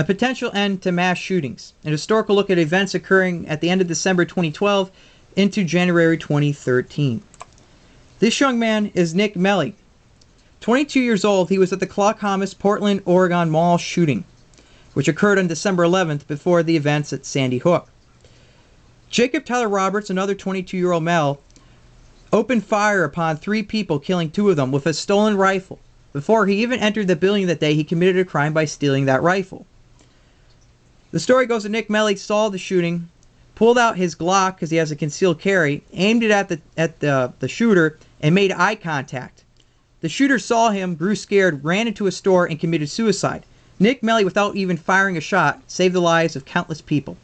A potential end to mass shootings. An historical look at events occurring at the end of December 2012 into January 2013. This young man is Nick Melly. 22 years old, he was at the Clackamas, Portland, Oregon mall shooting, which occurred on December 11th before the events at Sandy Hook. Jacob Tyler Roberts, another 22-year-old male, opened fire upon 3 people, killing 2 of them with a stolen rifle. Before he even entered the building that day, he committed a crime by stealing that rifle. The story goes that Nick Melly saw the shooting, pulled out his Glock because he has a concealed carry, aimed it at the shooter, and made eye contact. The shooter saw him, grew scared, ran into a store, and committed suicide. Nick Melly, without even firing a shot, saved the lives of countless people.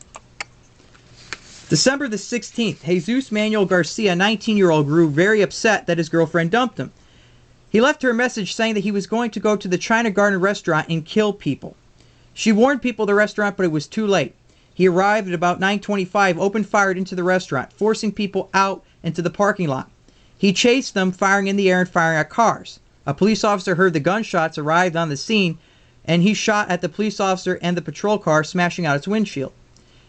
December the 16th, Jesus Manuel Garcia, a 19-year-old, grew very upset that his girlfriend dumped him. He left her a message saying that he was going to go to the China Garden restaurant and kill people. She warned people of the restaurant, but it was too late. He arrived at about 9:25, opened fire into the restaurant, forcing people out into the parking lot. He chased them, firing in the air and firing at cars. A police officer heard the gunshots, arrived on the scene, and he shot at the police officer and the patrol car, smashing out its windshield.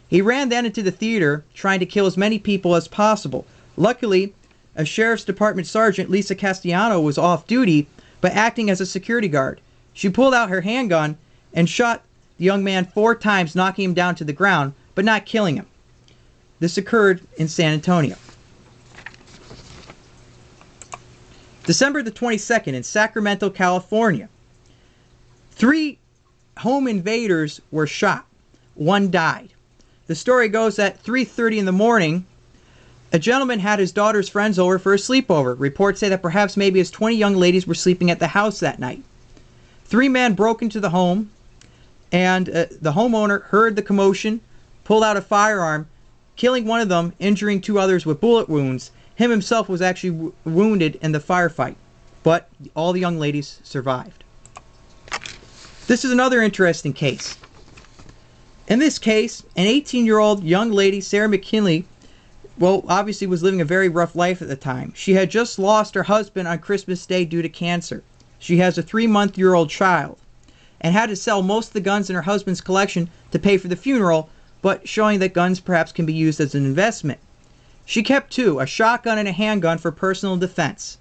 He ran then into the theater, trying to kill as many people as possible. Luckily, a Sheriff's Department Sergeant, Lisa Castellano, was off duty, but acting as a security guard. She pulled out her handgun and shot the young man 4 times, knocking him down to the ground, but not killing him. This occurred in San Antonio. December the 22nd, in Sacramento, California. 3 home invaders were shot. 1 died. The story goes that 3:30 in the morning, a gentleman had his daughter's friends over for a sleepover. Reports say that perhaps maybe his 20 young ladies were sleeping at the house that night. 3 men broke into the home, and the homeowner heard the commotion, pulled out a firearm, killing one of them, injuring 2 others with bullet wounds. Him himself was actually wounded in the firefight, but all the young ladies survived. This is another interesting case. In this case, an 18-year-old young lady, Sarah McKinley, obviously was living a very rough life at the time. She had just lost her husband on Christmas Day due to cancer. She has a 3-month-old child and had to sell most of the guns in her husband's collection to pay for the funeral, but showing that guns perhaps can be used as an investment. She kept 2, a shotgun and a handgun for personal defense.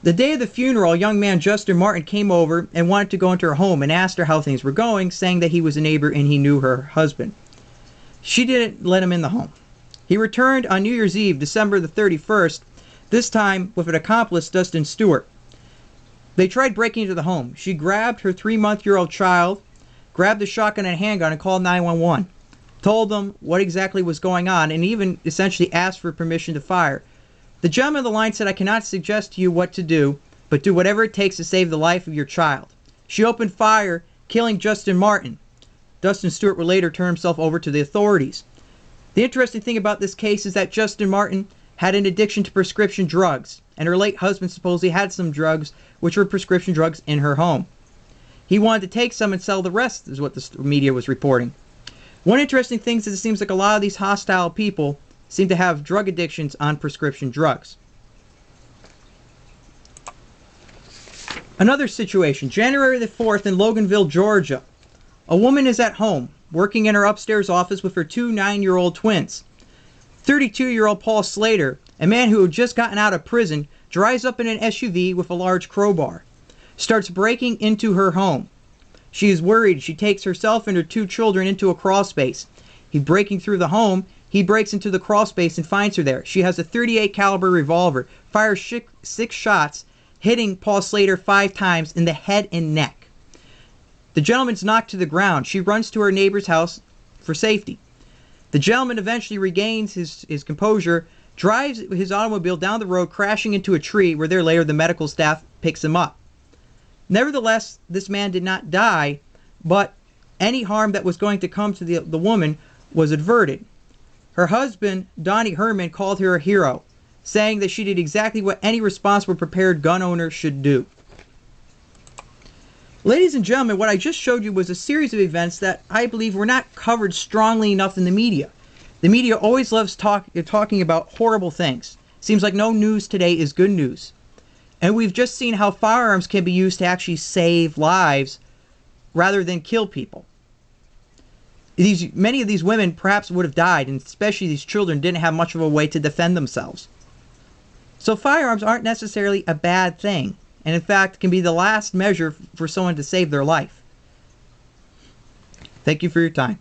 The day of the funeral, a young man, Justin Martin, came over and wanted to go into her home and asked her how things were going, saying that he was a neighbor and he knew her husband. She didn't let him in the home. He returned on New Year's Eve, December the 31st, this time with an accomplice, Dustin Stewart. They tried breaking into the home. She grabbed her 3-month-old child, grabbed the shotgun and handgun, and called 911. Told them what exactly was going on, and even essentially asked for permission to fire. The gentleman on the line said, "I cannot suggest to you what to do, but do whatever it takes to save the life of your child." She opened fire, killing Justin Martin. Dustin Stewart would later turn himself over to the authorities. The interesting thing about this case is that Justin Martin had an addiction to prescription drugs, and her late husband supposedly had some drugs, which were prescription drugs, in her home. He wanted to take some and sell the rest, is what the media was reporting. One interesting thing is it seems like a lot of these hostile people seem to have drug addictions on prescription drugs. Another situation, January the 4th in Loganville, Georgia. A woman is at home, working in her upstairs office with her 2 9-year-old twins. 32-year-old Paul Slater, a man who had just gotten out of prison, drives up in an SUV with a large crowbar, starts breaking into her home. She is worried. She takes herself and her 2 children into a crawl space. He's breaking through the home. He breaks into the crawl space and finds her there. She has a .38 caliber revolver, fires 6 shots, hitting Paul Slater 5 times in the head and neck. The gentleman's knocked to the ground. She runs to her neighbor's house for safety. The gentleman eventually regains his composure, drives his automobile down the road, crashing into a tree, where there later the medical staff picks him up. Nevertheless, this man did not die, but any harm that was going to come to the woman was averted. Her husband, Donnie Herman, called her a hero, saying that she did exactly what any responsible, prepared gun owner should do. Ladies and gentlemen, what I just showed you was a series of events that I believe were not covered strongly enough in the media. The media always loves talking about horrible things. Seems like no news today is good news. And we've just seen how firearms can be used to actually save lives rather than kill people. many of these women perhaps would have died, and especially these children didn't have much of a way to defend themselves. So firearms aren't necessarily a bad thing, and in fact can be the last measure for someone to save their life. Thank you for your time.